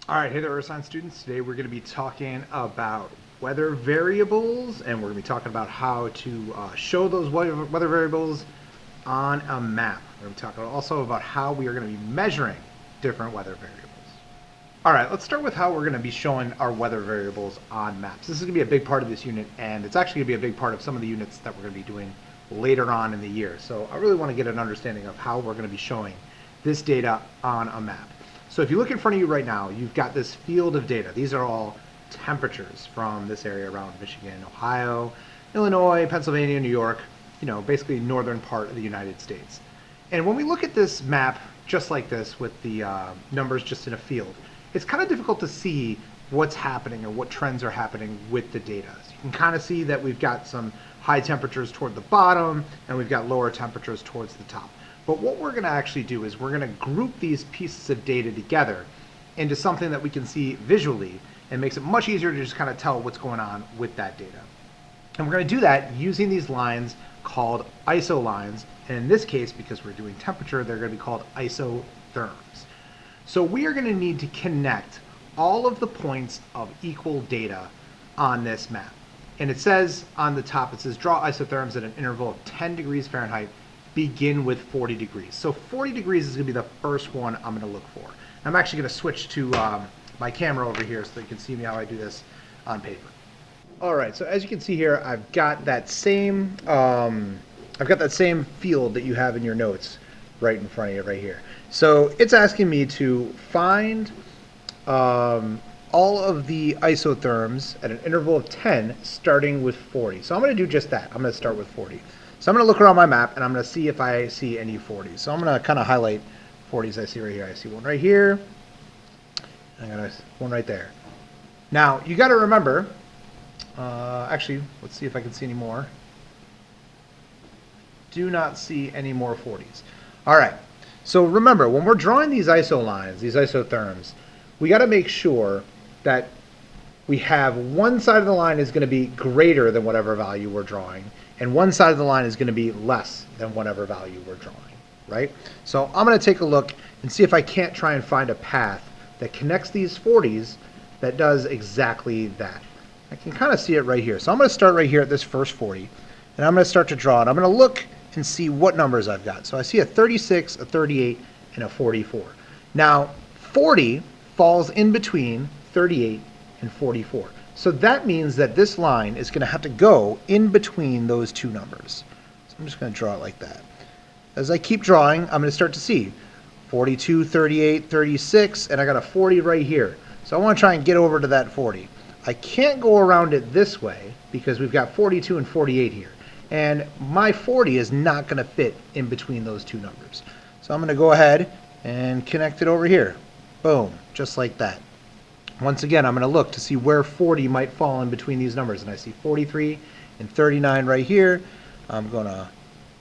All right, hey there, Earth Science students. Today we're going to be talking about weather variables, and we're going to be talking about how to show those weather variables on a map. We're going to be talking also about how we are going to be measuring different weather variables. All right, let's start with how we're going to be showing our weather variables on maps. This is going to be a big part of this unit, and it's actually going to be a big part of some of the units that we're going to be doing later on in the year. So I really want to get an understanding of how we're going to be showing this data on a map. So if you look in front of you right now, you've got this field of data. These are all temperatures from this area around Michigan, Ohio, Illinois, Pennsylvania, New York, basically northern part of the United States. And when we look at this map just like this with the numbers just in a field, it's kind of difficult to see what's happening or what trends are happening with the data. So you can kind of see that we've got some high temperatures toward the bottom and we've got lower temperatures towards the top. But what we're going to actually do is we're going to group these pieces of data together into something that we can see visually and makes it much easier to just kind of tell what's going on with that data. And we're going to do that using these lines called ISO lines. And in this case, because we're doing temperature, they're going to be called isotherms. So we are going to need to connect all of the points of equal data on this map. And it says on the top, it says draw isotherms at an interval of 10 degrees Fahrenheit, begin with 40 degrees. So 40 degrees is going to be the first one I'm going to look for. I'm actually going to switch to my camera over here so you can see me how I do this on paper. All right, so as you can see here, I've got that same field that you have in your notes right in front of you right here. So it's asking me to find all of the isotherms at an interval of 10 starting with 40. So I'm going to do just that. I'm going to start with 40. So I'm going to look around my map and I'm going to see if I see any 40s. So I'm going to kind of highlight 40s I see right here. I see one right here. I got one right there. Now you got to remember, actually, let's see if I can see any more. Do not see any more 40s. All right. So remember, when we're drawing these iso lines, these isotherms, we got to make sure that we have one side of the line is going to be greater than whatever value we're drawing, and one side of the line is going to be less than whatever value we're drawing, right? So I'm going to take a look and see if I can't try and find a path that connects these 40s that does exactly that. I can kind of see it right here. So I'm going to start right here at this first 40, and I'm going to start to draw it. I'm going to look and see what numbers I've got. So I see a 36, a 38, and a 44. Now, 40 falls in between 38 and 44. So that means that this line is going to have to go in between those two numbers. So I'm just going to draw it like that. As I keep drawing, I'm going to start to see 42, 38, 36, and I got a 40 right here. So I want to try and get over to that 40. I can't go around it this way because we've got 42 and 48 here. And my 40 is not going to fit in between those two numbers. So I'm going to go ahead and connect it over here. Boom, just like that. Once again, I'm going to look to see where 40 might fall in between these numbers. And I see 43 and 39 right here. I'm going to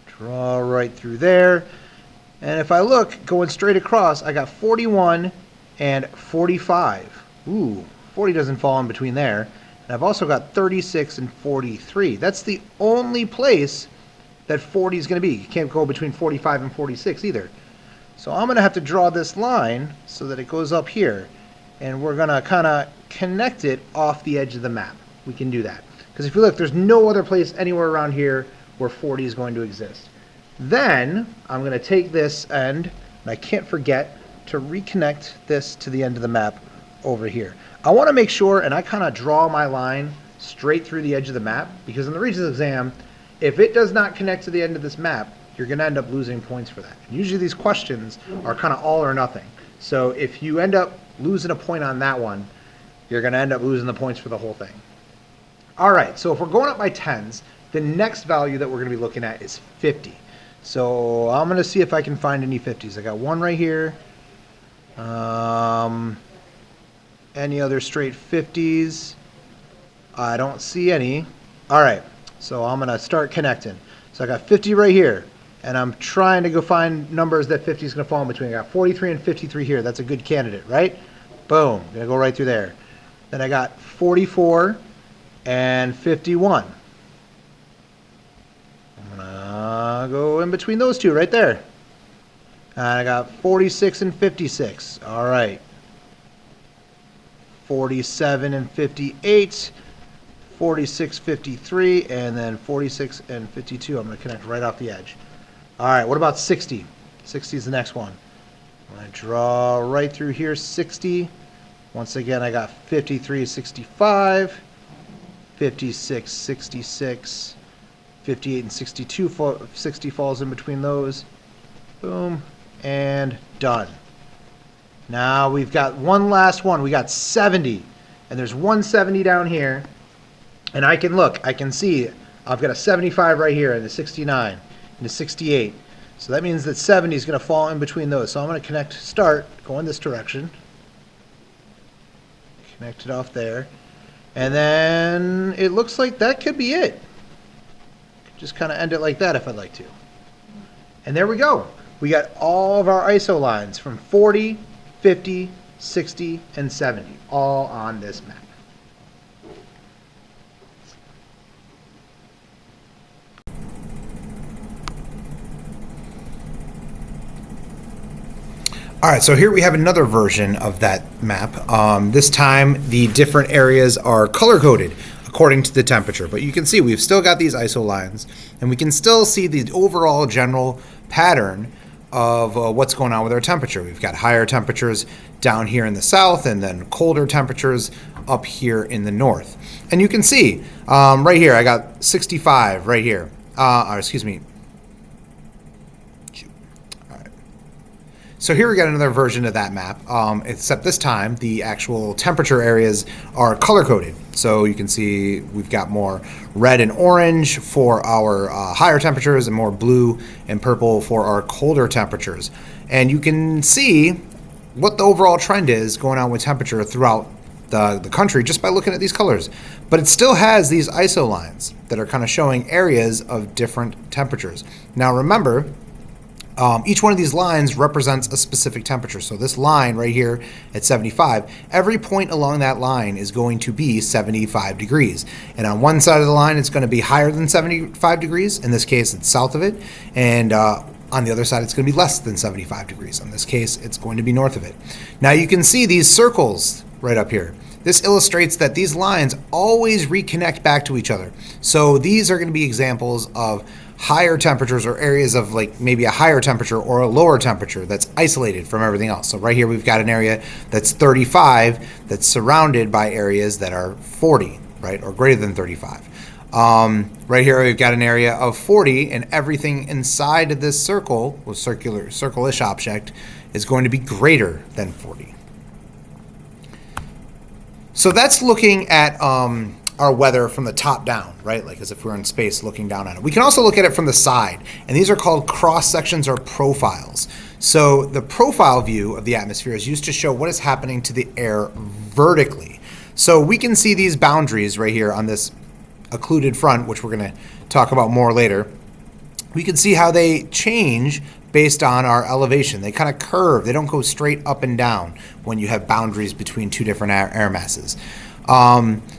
draw right through there. And if I look, going straight across, I got 41 and 45. Ooh, 40 doesn't fall in between there. And I've also got 36 and 43. That's the only place that 40 is going to be. You can't go between 45 and 46 either. So I'm going to have to draw this line so that it goes up here. And we're going to kind of connect it off the edge of the map. We can do that. Because if you look, there's no other place anywhere around here where 40 is going to exist. Then I'm going to take this end, and I can't forget to reconnect this to the end of the map over here. I want to make sure, and I kind of draw my line straight through the edge of the map, because in the Regents exam, if it does not connect to the end of this map, you're going to end up losing points for that. And usually these questions are kind of all or nothing. So if you end up losing a point on that one, you're going to end up losing the points for the whole thing. All right, so if we're going up by tens, the next value that we're going to be looking at is 50. So I'm going to see if I can find any 50s. I got one right here. Any other straight 50s? I don't see any. All right, so I'm going to start connecting. So I got 50 right here, and I'm trying to go find numbers that 50 is going to fall in between. I got 43 and 53 here. That's a good candidate, right? Boom, going to go right through there. Then I got 44 and 51. I'm going to go in between those two right there. And I got 46 and 56. All right. 47 and 58, 46, 53, and then 46 and 52. I'm going to connect right off the edge. All right, what about 60? 60 is the next one. I'm going to draw right through here, 60. Once again, I got 53, 65, 56, 66, 58, and 62. 60 falls in between those. Boom, and done. Now we've got one last one. We got 70, and there's 170 down here. And I can look, I can see I've got a 75 right here, and a 69, and a 68. So that means that 70 is going to fall in between those. So I'm going to connect, start, go in this direction. Connect it off there. And then it looks like that could be it. Just kind of end it like that if I'd like to. And there we go. We got all of our ISO lines from 40, 50, 60, and 70, all on this map. All right, so here we have another version of that map. This time, the different areas are color-coded according to the temperature. But you can see we've still got these ISO lines, and we can still see the overall general pattern of what's going on with our temperature. We've got higher temperatures down here in the south, and then colder temperatures up here in the north. And you can see right here, I got 65 right here. Or excuse me. So here we got another version of that map, except this time the actual temperature areas are color-coded. So you can see we've got more red and orange for our higher temperatures and more blue and purple for our colder temperatures. And you can see what the overall trend is going on with temperature throughout the country just by looking at these colors. But it still has these ISO lines that are kind of showing areas of different temperatures. Now remember, each one of these lines represents a specific temperature. So this line right here at 75, every point along that line is going to be 75 degrees. And on one side of the line, it's going to be higher than 75 degrees. In this case, it's south of it. And on the other side, it's going to be less than 75 degrees. In this case, it's going to be north of it. Now you can see these circles right up here. This illustrates that these lines always reconnect back to each other. So these are going to be examples of higher temperatures or areas of like maybe a higher temperature or a lower temperature that's isolated from everything else. So right here we've got an area that's 35 that's surrounded by areas that are 40, right, or greater than 35. Right here we've got an area of 40, and everything inside of this circle, with circle-ish object, is going to be greater than 40. So that's looking at our weather from the top down, right? Like as if we're in space looking down on it. We can also look at it from the side, and these are called cross sections or profiles. So the profile view of the atmosphere is used to show what is happening to the air vertically. So we can see these boundaries right here on this occluded front, which we're going to talk about more later. We can see how they change based on our elevation. They kind of curve. They don't go straight up and down when you have boundaries between two different air masses.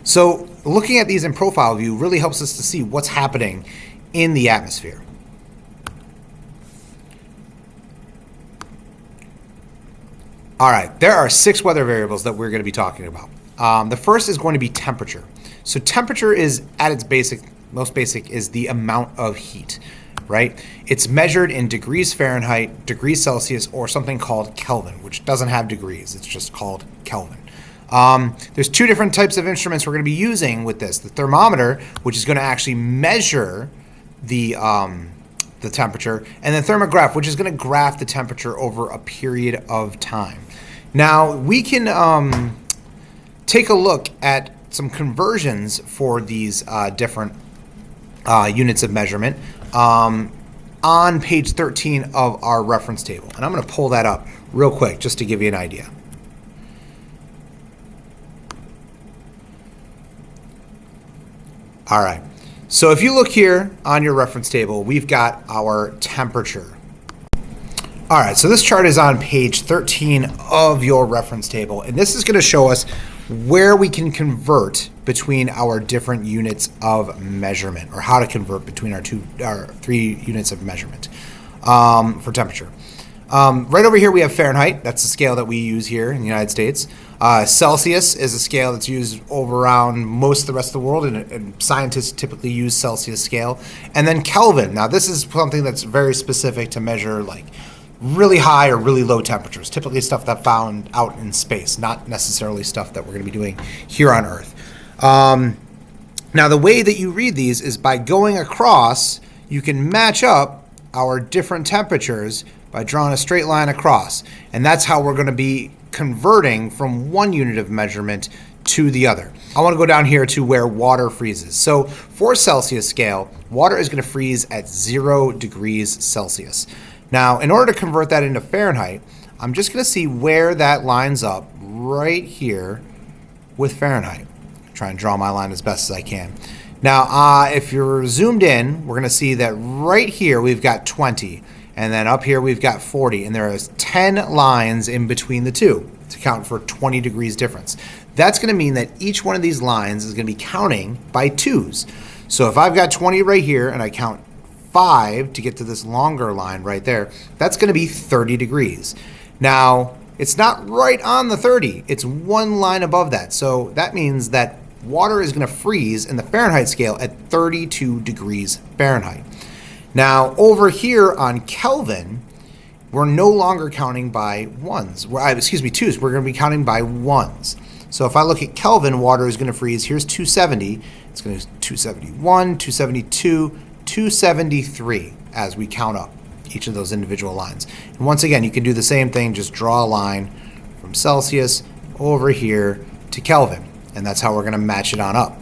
So looking at these in profile view really helps us to see what's happening in the atmosphere. All right, there are 6 weather variables that we're going to be talking about. The first is going to be temperature. So temperature is at its most basic is the amount of heat, right? It's measured in degrees Fahrenheit, degrees Celsius, or something called Kelvin, which doesn't have degrees. It's just called Kelvin. There's 2 different types of instruments we're going to be using with this. The thermometer, which is going to actually measure the temperature, and the thermograph, which is going to graph the temperature over a period of time. Now, we can take a look at some conversions for these different units of measurement on page 13 of our reference table. And I'm going to pull that up real quick just to give you an idea. All right, so if you look here on your reference table, we've got our temperature. All right, so this chart is on page 13 of your reference table, and this is going to show us where we can convert between our different units of measurement, or how to convert between our 3 units of measurement for temperature. Right over here we have Fahrenheit. That's the scale that we use here in the United States. Celsius is a scale that's used over around most of the rest of the world, and scientists typically use Celsius scale. And then Kelvin. Now, this is something that's very specific to measure like really high or really low temperatures, typically stuff that's found out in space, not necessarily stuff that we're going to be doing here on Earth. Now, the way that you read these is by going across, you can match up our different temperatures by drawing a straight line across. And that's how we're going to be converting from one unit of measurement to the other. I want to go down here to where water freezes. So for Celsius scale, water is going to freeze at 0 degrees Celsius. Now, in order to convert that into Fahrenheit, I'm just going to see where that lines up right here with Fahrenheit. Try and draw my line as best as I can. Now, if you're zoomed in, we're going to see that right here we've got 20. And then up here we've got 40, and there is 10 lines in between the two to count for 20 degrees difference. That's going to mean that each one of these lines is going to be counting by twos. So if I've got 20 right here and I count 5 to get to this longer line right there, that's going to be 30 degrees. Now, it's not right on the 30, it's one line above that. So that means that water is going to freeze in the Fahrenheit scale at 32 degrees Fahrenheit. Now, over here on Kelvin, we're no longer counting by twos. We're going to be counting by ones. So if I look at Kelvin, water is going to freeze. Here's 270. It's going to 271, 272, 273 as we count up each of those individual lines. And once again, you can do the same thing. Just draw a line from Celsius over here to Kelvin. And that's how we're going to match it on up.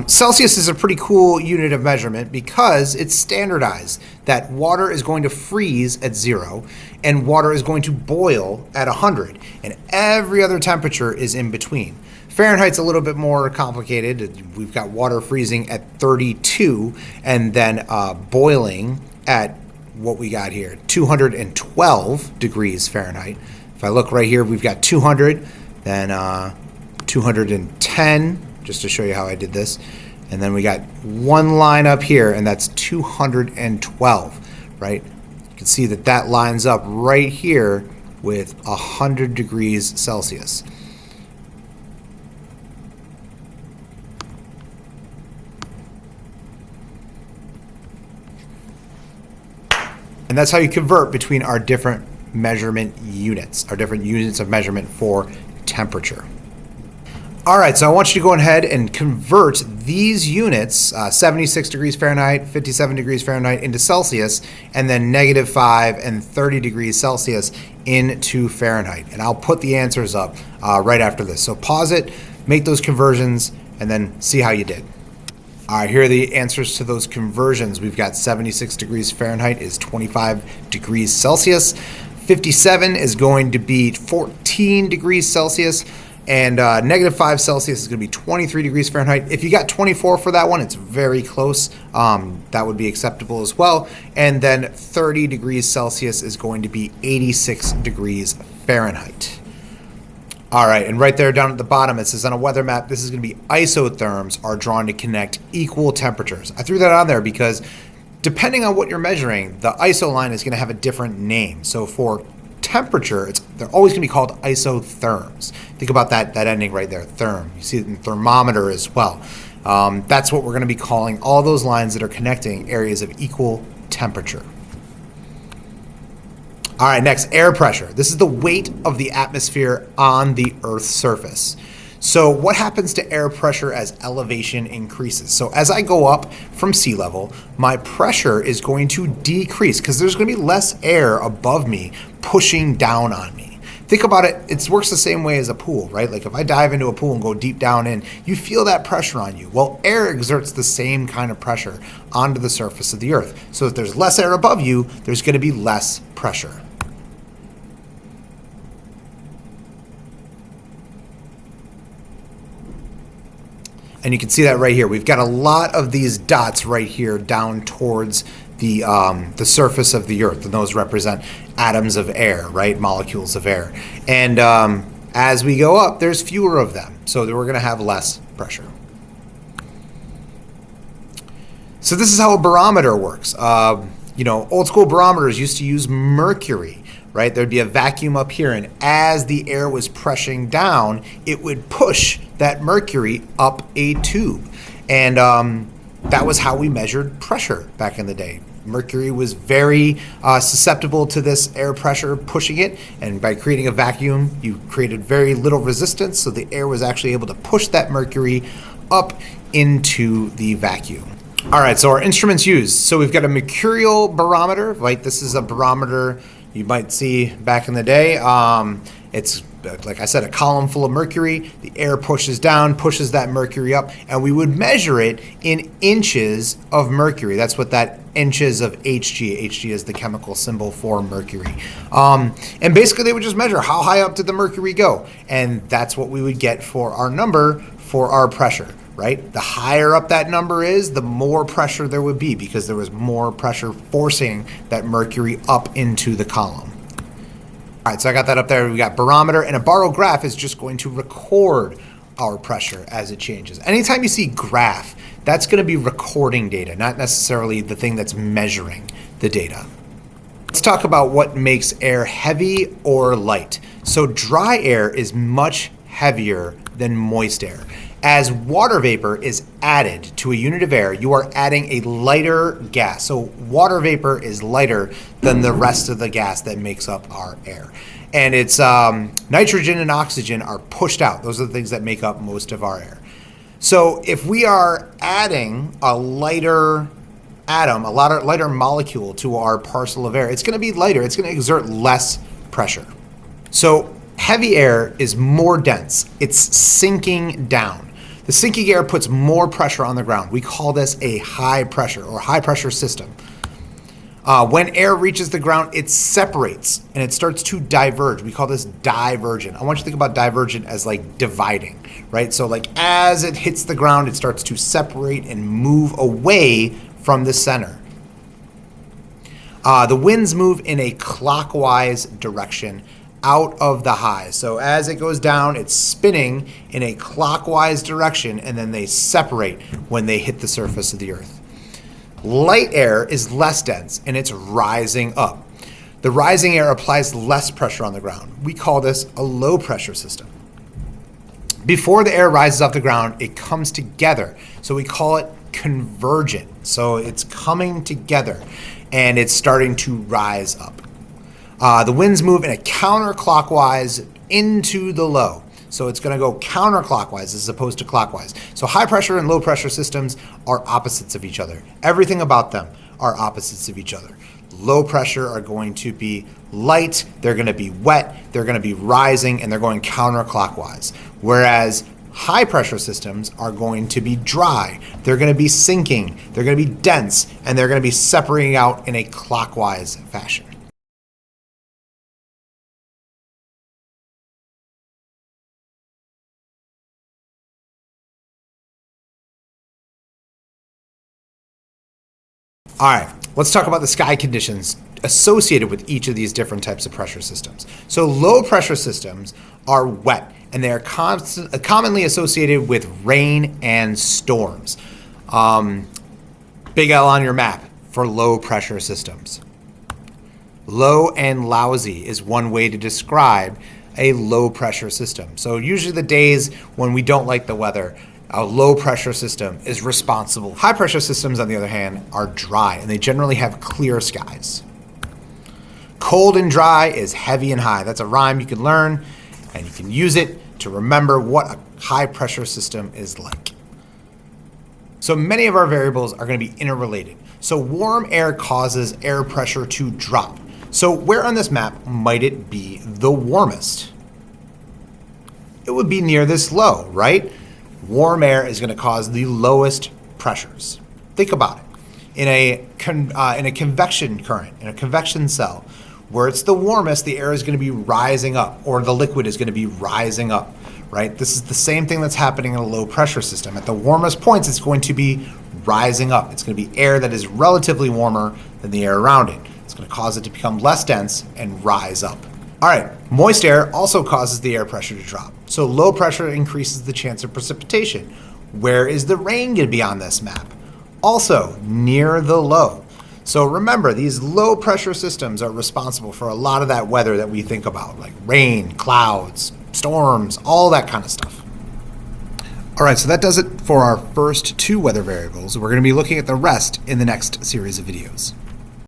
Celsius is a pretty cool unit of measurement because it's standardized that water is going to freeze at 0 and water is going to boil at 100, and every other temperature is in between. Fahrenheit's a little bit more complicated. We've got water freezing at 32 and then boiling at what we got here, 212 degrees Fahrenheit. If I look right here, we've got 200, then 210, just to show you how I did this. And then we got one line up here, and that's 212, right? You can see that that lines up right here with 100 degrees Celsius. And that's how you convert between our different measurement units, our different units of measurement for temperature. All right, so I want you to go ahead and convert these units, 76 degrees Fahrenheit, 57 degrees Fahrenheit, into Celsius, and then -5 and 30 degrees Celsius into Fahrenheit. And I'll put the answers up right after this. So pause it, make those conversions, and then see how you did. All right, here are the answers to those conversions. We've got 76 degrees Fahrenheit is 25 degrees Celsius. 57 is going to be 14 degrees Celsius. And -5 Celsius is going to be 23 degrees Fahrenheit. If you got 24 for that one, it's very close. That would be acceptable as well. And then 30 degrees Celsius is going to be 86 degrees Fahrenheit. All right, and right there down at the bottom, it says on a weather map, this is going to be isotherms are drawn to connect equal temperatures. I threw that on there because depending on what you're measuring, the ISO line is going to have a different name. So for temperature, they're always going to be called isotherms. Think about that ending right there, therm. You see it in thermometer as well. That's what we're going to be calling all those lines that are connecting areas of equal temperature. All right, next, air pressure. This is the weight of the atmosphere on the Earth's surface. So what happens to air pressure as elevation increases? So as I go up from sea level, my pressure is going to decrease because there's going to be less air above me pushing down on me. Think about it, it works the same way as a pool, right? Like if I dive into a pool and go deep down in, you feel that pressure on you. Well, air exerts the same kind of pressure onto the surface of the Earth. So if there's less air above you, there's going to be less pressure. And you can see that right here. We've got a lot of these dots right here down towards the surface of the Earth, and those represent atoms of air, right? Molecules of air. And as we go up, there's fewer of them, so we're going to have less pressure. So this is how a barometer works. Old school barometers used to use mercury. right? There'd be a vacuum up here, and as the air was pressing down, it would push that mercury up a tube. And that was how we measured pressure back in the day. Mercury was very susceptible to this air pressure pushing it, and by creating a vacuum, you created very little resistance, so the air was actually able to push that mercury up into the vacuum. All right, so our instruments used. So we've got a mercurial barometer, right? This is a barometer you might see back in the day. It's, like I said, a column full of mercury. The air pushes down, pushes that mercury up, and we would measure it in inches of mercury. That's what that inches of Hg. Hg is the chemical symbol for mercury. And basically they would just measure how high up did the mercury go. And that's what we would get for our number for our pressure, right? The higher up that number is, the more pressure there would be because there was more pressure forcing that mercury up into the column. All right, so I got that up there. We got barometer, and a barograph is just going to record our pressure as it changes. Anytime you see graph, that's going to be recording data, not necessarily the thing that's measuring the data. Let's talk about what makes air heavy or light. So dry air is much heavier than moist air. As water vapor is added to a unit of air, you are adding a lighter gas. So water vapor is lighter than the rest of the gas that makes up our air. And it's nitrogen and oxygen are pushed out. Those are the things that make up most of our air. So if we are adding a lighter atom, lighter molecule to our parcel of air, it's going to be lighter. It's going to exert less pressure. So heavy air is more dense. It's sinking down. The sinking air puts more pressure on the ground. We call this a high pressure or high pressure system. When air reaches the ground, it separates and it starts to diverge. We call this divergent. I want you to think about divergent as like dividing, right? So like as it hits the ground, it starts to separate and move away from the center. The winds move in a clockwise direction out of the high. So as it goes down, it's spinning in a clockwise direction, and then they separate when they hit the surface of the earth. Light air is less dense, and it's rising up. The rising air applies less pressure on the ground. We call this a low pressure system. Before the air rises off the ground, it comes together. So we call it convergent. So it's coming together, and it's starting to rise up. The winds move in a counterclockwise into the low. So it's going to go counterclockwise as opposed to clockwise. So high pressure and low pressure systems are opposites of each other. Everything about them are opposites of each other. Low pressure are going to be light, they're going to be wet, they're going to be rising, and they're going counterclockwise. Whereas high pressure systems are going to be dry, they're going to be sinking, they're going to be dense, and they're going to be separating out in a clockwise fashion. All right, let's talk about the sky conditions associated with each of these different types of pressure systems. So low pressure systems are wet, and they are commonly associated with rain and storms. Big L on your map for low pressure systems. Low and lousy is one way to describe a low pressure system. So usually the days when we don't like the weather, a low pressure system is responsible. High pressure systems, on the other hand, are dry, and they generally have clear skies. Cold and dry is heavy and high. That's a rhyme you can learn, and you can use it to remember what a high pressure system is like. So many of our variables are going to be interrelated. So warm air causes air pressure to drop. So where on this map might it be the warmest? It would be near this low, right? Warm air is going to cause the lowest pressures. Think about it. In a convection current, in a convection cell, where it's the warmest, the air is going to be rising up, or the liquid is going to be rising up, right? This is the same thing that's happening in a low pressure system. At the warmest points, it's going to be rising up. It's going to be air that is relatively warmer than the air around it. It's going to cause it to become less dense and rise up. All right, moist air also causes the air pressure to drop. So low pressure increases the chance of precipitation. Where is the rain going to be on this map? Also near the low. So remember, these low pressure systems are responsible for a lot of that weather that we think about, like rain, clouds, storms, all that kind of stuff. All right, so that does it for our first 2 weather variables. We're going to be looking at the rest in the next series of videos.